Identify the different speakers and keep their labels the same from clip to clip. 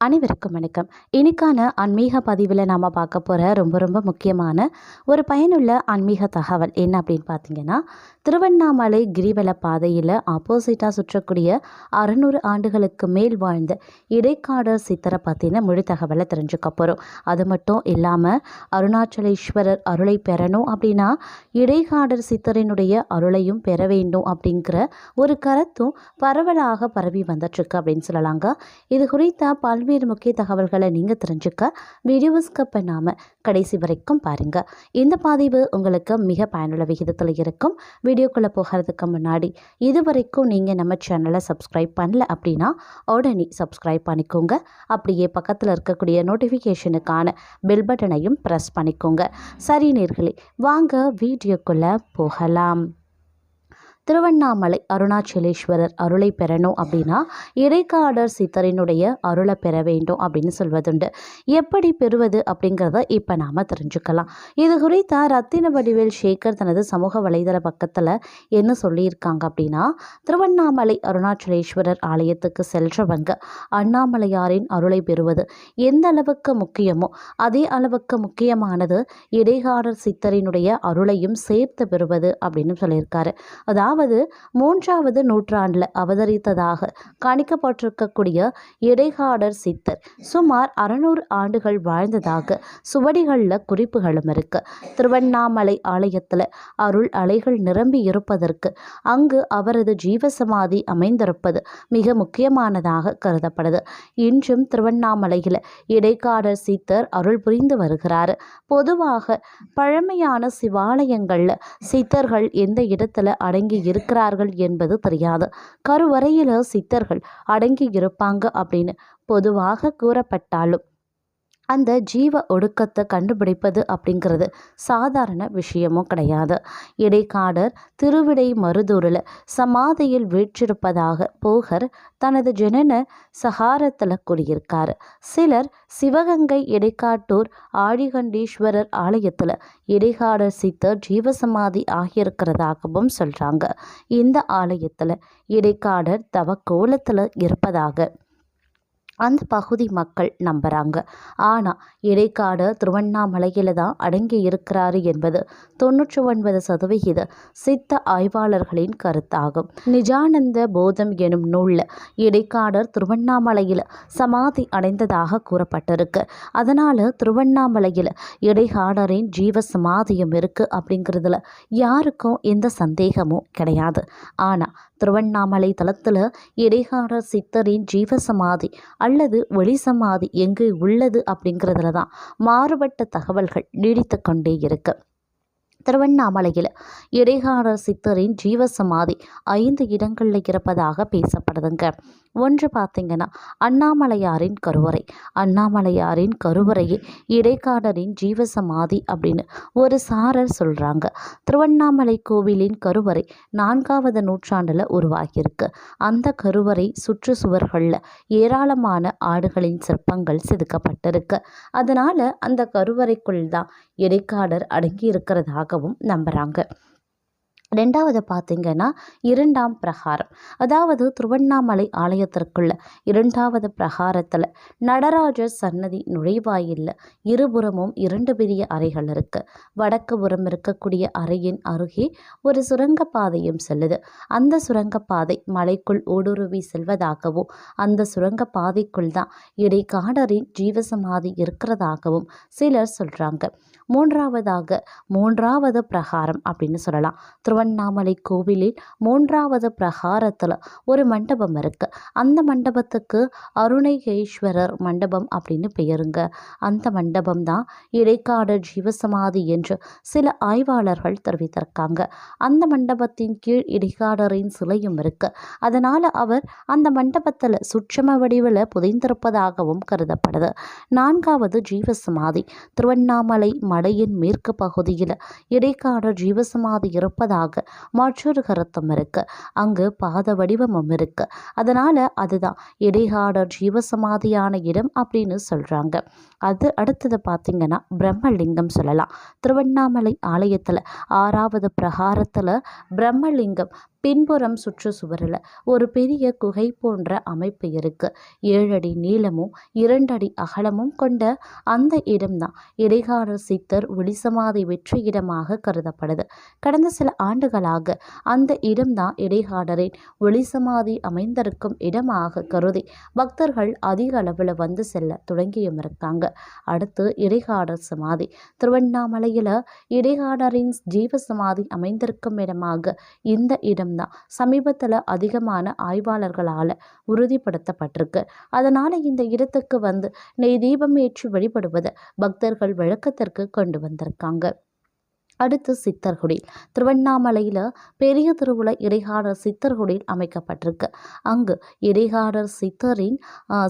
Speaker 1: அனைவருக்கும் வணக்கம். இன்னைக்கான ஆன்மீக பதிவில் நாம் பார்க்க போகிற ரொம்ப முக்கியமான ஒரு பயனுள்ள ஆன்மீக தகவல் என்ன அப்படின்னு பார்த்தீங்கன்னா, திருவண்ணாமலை கிரிவல பாதையில் ஆப்போசிட்டாக சுற்றக்கூடிய 600 ஆண்டுகளுக்கு மேல் வாழ்ந்த இடைக்காடர் சித்தரை பற்றின முழு தகவலை தெரிஞ்சுக்க போகிறோம். அது மட்டும் இல்லாமல் அருணாச்சலேஸ்வரர் அருளை பெறணும் அப்படின்னா இடைக்காடர் சித்தரினுடைய அருளையும் பெற வேண்டும் அப்படிங்கிற ஒரு கருத்தும் பரவலாக பரவி வந்துட்டுருக்கு அப்படின்னு சொல்லலாங்க. இது குறித்த பல்வேறு முக்கிய தகவல்களை நீங்கள் தெரிஞ்சுக்க வீடியோவை ஸ்கிப் பண்ணாமல் கடைசி வரைக்கும் பாருங்கள். இந்த பதிவு உங்களுக்கு மிக பயனுள்ள விகிதத்தில் இருக்கும். வீடியோக்குள்ளே போகிறதுக்கு முன்னாடி இதுவரைக்கும் நீங்கள் நம்ம சேனலை சப்ஸ்கிரைப் பண்ணல அப்படின்னா உடனே சப்ஸ்கிரைப் பண்ணிக்கோங்க. அப்படியே பக்கத்தில் இருக்கக்கூடிய நோட்டிஃபிகேஷனுக்கான பெல் பட்டனையும் ப்ரெஸ் பண்ணிக்கோங்க. சரி நேயர்களே, வாங்க வீடியோக்குள்ளே போகலாம். திருவண்ணாமலை அருணாச்சலேஸ்வரர் அருளை பெறணும் அப்படின்னா இடைக்காடர் சித்தரினுடைய அருளை பெற வேண்டும் அப்படின்னு சொல்வதுண்டு. எப்படி பெறுவது அப்படிங்கிறத இப்போ நாம் தெரிஞ்சுக்கலாம். இது குறித்த ரத்தின வடிவேல் சேகர் தனது சமூக வலைதள பக்கத்தில் என்ன சொல்லியிருக்காங்க அப்படின்னா, திருவண்ணாமலை அருணாச்சலேஸ்வரர் ஆலயத்துக்கு செல்றவங்க அண்ணாமலையாரின் அருளை பெறுவது எந்த அளவுக்கு முக்கியமோ அதே அளவுக்கு முக்கியமானது இடைக்காடர் சித்தரினுடைய அருளையும் சேர்த்து பெறுவது அப்படின்னு சொல்லியிருக்காரு. அதாவது 3வது நூற்றாண்டில் அவதரித்ததாக கணிக்கப்பட்டிருக்கக்கூடிய இடைக்காடர் சித்தர் சுமார் 600 ஆண்டுகள் வாழ்ந்ததாக சுவடிகளில் குறிப்புகளும் இருக்கு. திருவண்ணாமலை ஆலயத்தில் அருள் அலைகள் நிரம்பி இருப்பதற்கு அங்கு அவரது ஜீவசமாதி அமைந்திருப்பது மிக முக்கியமானதாக கருதப்படுது. இன்றும் திருவண்ணாமலையில் இடைக்காடர் சித்தர் அருள் புரிந்து வருகிறார். பொதுவாக பழமையான சிவாலயங்களில் சித்தர்கள் எந்த இடத்துல அடங்கி இருக்கிறார்கள் என்பது தெரியாது. கருவறையில் சித்தர்கள் அடங்கி இருப்பாங்க அப்படின்னு பொதுவாக கூறப்பட்டாலும் அந்த ஜீவ ஒடுக்கத்தை கண்டுபிடிப்பது அப்படிங்கிறது சாதாரண விஷயமும் கிடையாது. இடைக்காடர் திருவிடை மருதூரில் சமாதியில் வீற்றிருப்பதாக போகர் தனது ஜனன சகாரத்தில் கூறியிருக்கார். சிலர் சிவகங்கை இடைக்காட்டூர் ஆழிகண்டீஸ்வரர் ஆலயத்தில் இடைக்காடர் சித்தர் ஜீவசமாதி ஆகியிருக்கிறதாகவும் சொல்கிறாங்க. இந்த ஆலயத்தில் இடைக்காடர் தவக்கோலத்தில் இருப்பதாக அந்த பகுதி மக்கள் நம்புகிறாங்க. ஆனால் இடைக்காடர் திருவண்ணாமலையில் தான் அடங்கி இருக்கிறாரு என்பது 99% சித்த ஆய்வாளர்களின் கருத்தாகும். நிஜானந்த போதம் எனும் நூலில் இடைக்காடர் திருவண்ணாமலையில் சமாதி அடைந்ததாக கூறப்பட்டிருக்கு. அதனால் திருவண்ணாமலையில் இடைக்காடரின் ஜீவ சமாதியும் இருக்குது அப்படிங்கிறதுல யாருக்கும் எந்த சந்தேகமும் கிடையாது. ஆனால் திருவண்ணாமலை தலத்தில் இடைக்காடர் சித்தரின் ஜீவசமாதி அல்லது ஒளி சமாதி எங்கு உள்ளது அப்படிங்கிறதுல தான் மாறுபட்ட தகவல்கள் நீடித்து கொண்டே இருக்கு. திருவண்ணாமலையில் இடைக்காடர் சித்தரின் ஜீவசமாதி 5 இடங்களில் இருப்பதாக பேசப்படுதுங்க. ஒன்று பார்த்திங்கன்னா அண்ணாமலையாரின் கருவறை. அண்ணாமலையாரின் கருவறையை இடைக்காடரின் ஜீவசமாதி அப்படின்னு ஒரு சாரர் சொல்கிறாங்க. திருவண்ணாமலை கோவிலின் கருவறை 4வது நூற்றாண்டில் உருவாகியிருக்கு. அந்த கருவறை சுற்றுச்சுவர்களில் ஏராளமான ஆடுகளின் சிற்பங்கள் செதுக்கப்பட்டிருக்கு. அதனால் அந்த கருவறைக்குள் தான் இடைக்காடர் அடங்கி இருக்கிறதாகவும் நம்புகிறாங்க. 2வது பார்த்திங்கன்னா 2ஆம் பிரகாரம். அதாவது திருவண்ணாமலை ஆலயத்திற்குள்ள 2வது பிரகாரத்தில் நடராஜர் சன்னதி நுழைவாயில் இருபுறமும் 2 பெரிய அறைகள் இருக்கு. வடக்கு புறம் இருக்கக்கூடிய அறையின் அருகே ஒரு சுரங்கப்பாதையும் செல்லுது. அந்த சுரங்கப்பாதை மலைக்குள் ஊடுருவி செல்வதாகவும் அந்த சுரங்கப்பாதைக்குள் தான் இடைக்காடரின் ஜீவசமாதி இருக்கிறதாகவும் சிலர் சொல்கிறாங்க. 3வது பிரகாரம் அப்படின்னு சொல்லலாம். திருவண்ணாமலை கோவிலில் 3வது பிரகாரத்தில் ஒரு மண்டபம் இருக்குது. அந்த மண்டபத்துக்கு அருணேகேஸ்வரர் மண்டபம் அப்படின்னு பெயருங்க. அந்த மண்டபம் தான் இடைக்காடர் ஜீவசமாதி என்று சில ஆய்வாளர்கள் தெரிவித்திருக்காங்க. அந்த மண்டபத்தின் கீழ் இடைக்காடரின் சிலையும் இருக்குது. அதனால் அவர் அந்த மண்டபத்தில் சுட்சம வடிவில் புதைந்திருப்பதாகவும் கருதப்படுது. 4வது ஜீவசமாதி. திருவண்ணாமலை மலையின் மேற்கு பகுதியில் இடைக்காடர் ஜீவசமாதி இருப்பதாக மற்றொரு கருத்தும் இருக்கு. அங்கு பாத வடிவமும் இருக்கு. அதனால அதுதான் இடைக்காடர் ஜீவசமாதியான இடம் அப்படின்னு சொல்றாங்க. அது அடுத்தது பார்த்தீங்கன்னா பிரம்மலிங்கம் சொல்லலாம். திருவண்ணாமலை ஆலயத்தில் 6வது பிரகாரத்தில் பிரம்மலிங்கம் பின்புறம் சுற்றுச்சுவரில் ஒரு பெரிய குகை போன்ற அமைப்பு இருக்கு. 7 அடி நீளமும் 2 அடி அகலமும் கொண்ட அந்த இடம்தான் இடைக்காடர் சித்தர் ஒளிசமாதி வெற்றி இடமாக கருதப்படுது. கடந்த சில ஆண்டுகளாக அந்த இடம்தான் இடைக்காடரின் ஒளிசமாதி அமைந்திருக்கும் இடமாக கருதி பக்தர்கள் அதிக அளவில் வந்து செல்ல தொடங்கியும் இருக்காங்க. அடுத்து இடைக்காடர் சமாதி. திருவண்ணாமலையில் இடைக்காடரின் ஜீவசமாதி அமைந்திருக்கும் இடமாக இந்த இடம்தான் சமீபத்தில் அதிகமான ஆய்வாளர்களால் உறுதிப்படுத்தப்பட்டிருக்கு. அதனால இந்த இடத்துக்கு வந்து நெய் தீபம் ஏற்றி வழிபடுவது பக்தர்கள் வழக்கத்திற்கு கொண்டு வந்திருக்காங்க. அடுத்து சித்தர்குடில். திருவண்ணாமலையில் பெரிய திருவுள இடைக்காடர் சித்தர்குடில் அமைக்கப்பட்டிருக்கு. அங்கு இடைக்காடர் சித்தரின்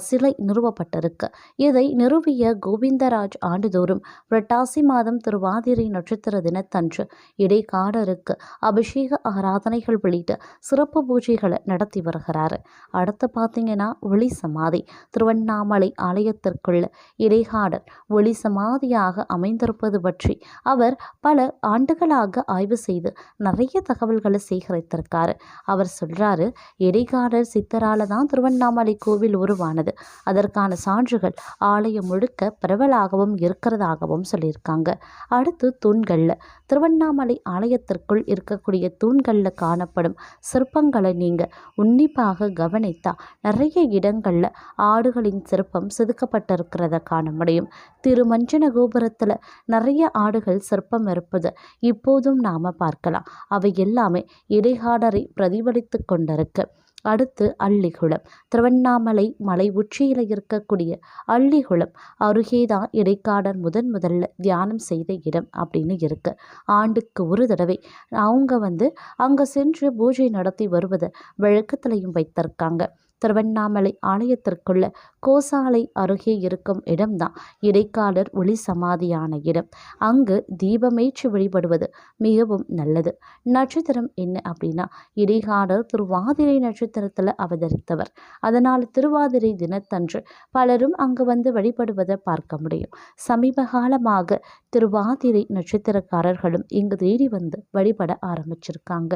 Speaker 1: சிலை நிறுவப்பட்டிருக்கு. இதை நிறுவிய கோவிந்தராஜ் ஆண்டுதோறும் புரட்டாசி மாதம் திருவாதிரை நட்சத்திர தினத்தன்று இடைக்காடருக்கு அபிஷேக ஆராதனைகள் உள்ளிட்ட சிறப்பு பூஜைகளை நடத்தி வருகிறார். அடுத்து பார்த்தீங்கன்னா ஒளி சமாதி. திருவண்ணாமலை ஆலயத்திற்குள்ள இடைக்காடர் ஒளி சமாதியாக அமைந்திருப்பது பற்றி அவர் பல ஆண்டுகளாக ஆய்வு செய்து நிறைய தகவல்களை சேகரித்திருக்காரு. அவர் சொல்றாரு, இடைக்காடர் சித்தரால தான் திருவண்ணாமலை கோவில் உருவானது. அதற்கான சான்றுகள் ஆலயம் முழுக்க பரவலாகவும் இருக்கிறதாகவும் சொல்லியிருக்காங்க. அடுத்து தூண்கள்ல. திருவண்ணாமலை ஆலயத்திற்குள் இருக்கக்கூடிய தூண்கள்ல காணப்படும் சிற்பங்களை நீங்க உன்னிப்பாக கவனித்தா நிறைய இடங்கள்ல ஆடுகளின் சிற்பம் செதுக்கப்பட்டிருக்கிறத காண முடியும். திருமஞ்சன கோபுரத்துல நிறைய ஆடுகள் சிற்பம் இருப்பது இப்போதும் நாம பார்க்கலாம். அவை எல்லாமே இடைக்காடரை பிரதிபலித்து கொண்டிருக்கு. அடுத்து அள்ளிகுளம். திருவண்ணாமலை மலை உச்சியில் இருக்கக்கூடிய அள்ளிகுளம் அருகேதான் இடைக்காடர் முதல்ல தியானம் செய்த இடம் அப்படின்னு இருக்கு. ஆண்டுக்கு ஒரு தடவை அவங்க அங்கே சென்று பூஜை நடத்தி வருவதை வழக்கத்திலையும் வைத்திருக்காங்க. திருவண்ணாமலை ஆலயத்திற்குள்ள கோசாலை அருகே இருக்கும் இடம்தான் இடைக்காடர் ஒளி சமாதியான இடம். அங்கு தீபமேற்றி வழிபடுவது மிகவும் நல்லது. நட்சத்திரம் என்ன அப்படின்னா இடைக்காடர் திருவாதிரை நட்சத்திரத்தில் அவதரித்தவர். அதனால் திருவாதிரை தினத்தன்று பலரும் அங்கு வந்து வழிபடுவதை பார்க்க முடியும். சமீப காலமாக திருவாதிரை நட்சத்திரக்காரர்களும் இங்கு தேடி வந்து வழிபட ஆரம்பிச்சிருக்காங்க.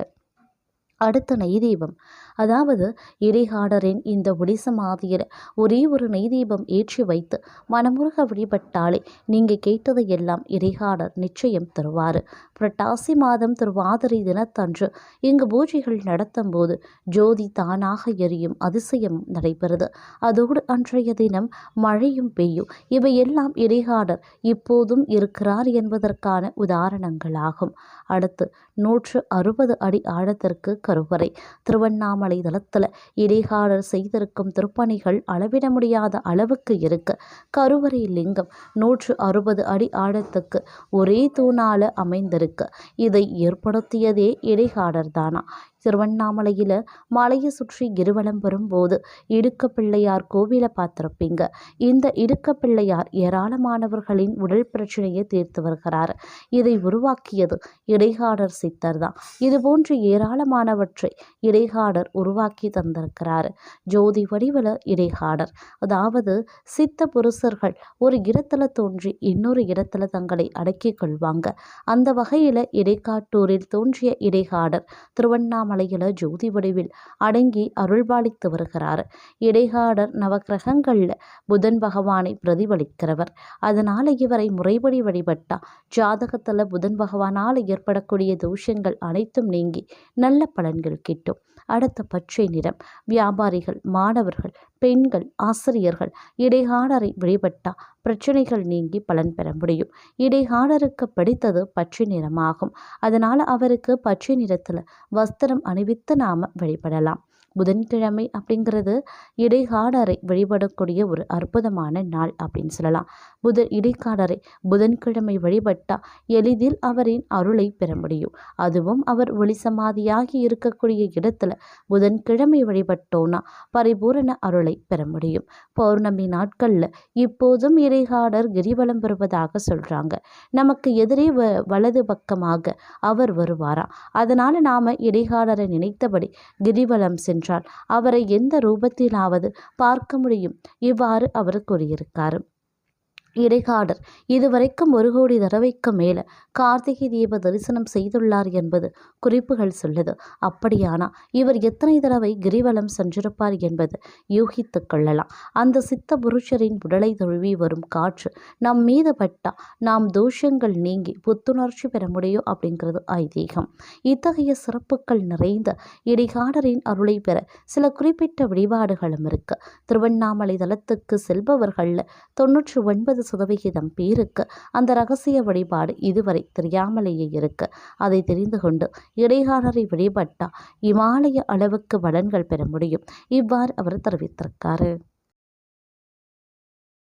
Speaker 1: அடுத்த நெய்தீபம். அதாவது இடைக்காடரின் இந்த ஒளி சமாதியில் ஒரே ஒரு நெய்தீபம் ஏற்றி வைத்து மனமுருக வழிபட்டாலே நீங்கள் கேட்டதை எல்லாம் இடைக்காடர் நிச்சயம் தருவார். புரட்டாசி மாதம் திருவாதிரை தினத்தன்று இங்கு பூஜைகள் நடத்தும் போது ஜோதி தானாக எரியும் அதிசயமும் நடைபெறுது. அதோடு அன்றைய தினம் மழையும் பெய்யும். இவையெல்லாம் இடைக்காடர் இப்போதும் இருக்கிறார் என்பதற்கான உதாரணங்களாகும். அடுத்து 160 அடி ஆழத்திற்கு கருவறை. திருவண்ணாமலை தலத்தில் இடைக்காடர் செய்திருக்கும் திருப்பணிகள் அளவிட முடியாத அளவுக்கு இருக்கு. கருவறை லிங்கம் 160 அடி ஆழத்துக்கு ஒரே தூணால அமைந்திருக்கு. இதை ஏற்படுத்தியதே இடைக்காடர் தானா? திருவண்ணாமலையில் மலையை சுற்றி கிரிவலம் வரும்போது இடுக்க பிள்ளையார் கோவிலை பார்த்திருப்பீங்க. இந்த இடுக்க பிள்ளையார் ஏராளமானவர்களின் உடல் பிரச்சனையை தீர்த்து வருகிறார். இதை உருவாக்கியது இடைக்காடர் சித்தர் தான். இது போன்று ஏராளமானவற்றை இடைக்காடர் உருவாக்கி தந்திருக்கிறார். ஜோதி வடிவில் இடைக்காடர். அதாவது சித்த புருஷர்கள் ஒரு இடத்துல தோன்றி இன்னொரு இடத்துல தங்களை அடக்கிக் கொள்வாங்க. அந்த வகையில் இடைக்காட்டூரில் தோன்றிய இடைக்காடர் திருவண்ணாமலையில் ஜோதி வடிவில் அடங்கி அருள்பாலித்து வருகிறார். இடைக்காடர் நவக்கிரகங்கள்ல புதன் பகவானை பிரதிபலிக்கிறவர். அதனால இவரை முறைப்படி வழிபட்டா ஜாதகத்துல புதன் பகவானால் ஏற்படக்கூடிய தோஷங்கள் அனைத்தும் நீங்கி நல்ல பலன்கள் கிட்டும். அடுத்த பச்சை நிறம். வியாபாரிகள், மாணவர்கள், பெண்கள், ஆசிரியர்கள் இடைக்காடரை வழிபட்டா பிரச்சனைகள் நீங்கி பலன் பெற முடியும். இடைக்காடருக்கு பிடித்தது பச்சை நிறமாகும். அதனால் அவருக்கு பச்சை நிறத்தில் வஸ்திரம் அணிவித்து நாம் வழிபடலாம். புதன்கிழமை அப்படிங்கிறது இடைக்காடரை வழிபடக்கூடிய ஒரு அற்புதமான நாள் அப்படின்னு சொல்லலாம். இடைக்காடரை புதன்கிழமை வழிபட்டால் எளிதில் அவரின் அருளை பெற முடியும். அதுவும் அவர் ஒளி சமாதியாகி இருக்கக்கூடிய இடத்துல புதன்கிழமை வழிபட்டோன்னா பரிபூரண அருளை பெற முடியும். பௌர்ணமி நாட்களில் இப்போதும் இடைக்காடர் கிரிவலம் வருவதாக சொல்கிறாங்க. நமக்கு எதிரே வலது பக்கமாக அவர் வருவாராம். அதனால் நாம் இடைக்காடரை நினைத்தபடி கிரிவலம் சென்றால் அவரை எந்த ரூபத்திலாவது பார்க்க முடியும். இவ்வாறு அவர் கூறியிருக்கார். இடைக்காடர் இதுவரைக்கும் 1 கோடி தடவைக்கு மேல கார்த்திகை தீப தரிசனம் செய்துள்ளார் என்பது குறிப்புகள் சொல்லுது. அப்படியானா இவர் எத்தனை தடவை கிரிவலம் சென்றிருப்பார் என்பது யூகித்துக் கொள்ளலாம். அந்த சித்த புருஷரின் உடலை தழுவி வரும் காற்று நம் மீது பட்டா நாம் தோஷங்கள் நீங்கி புத்துணர்ச்சி பெற முடியும் அப்படிங்கிறது ஐதீகம். இத்தகைய சிறப்புகள் நிறைந்த இடைக்காடரின் அருளை பெற சில குறிப்பிட்ட வழிபாடுகளும் இருக்கு. திருவண்ணாமலை தலத்துக்கு செல்பவர்கள் 99% பேருக்கு அந்த ரகசிய வழிபாடு இதுவரை தெரியாமலேயே இருக்கு. அதை தெரிந்து கொண்டு இடைக்காடரை வழிபட்டா இமாலய அளவுக்கு பலன்கள் பெற முடியும். இவ்வாறு அவர் தெரிவித்திருக்காரு.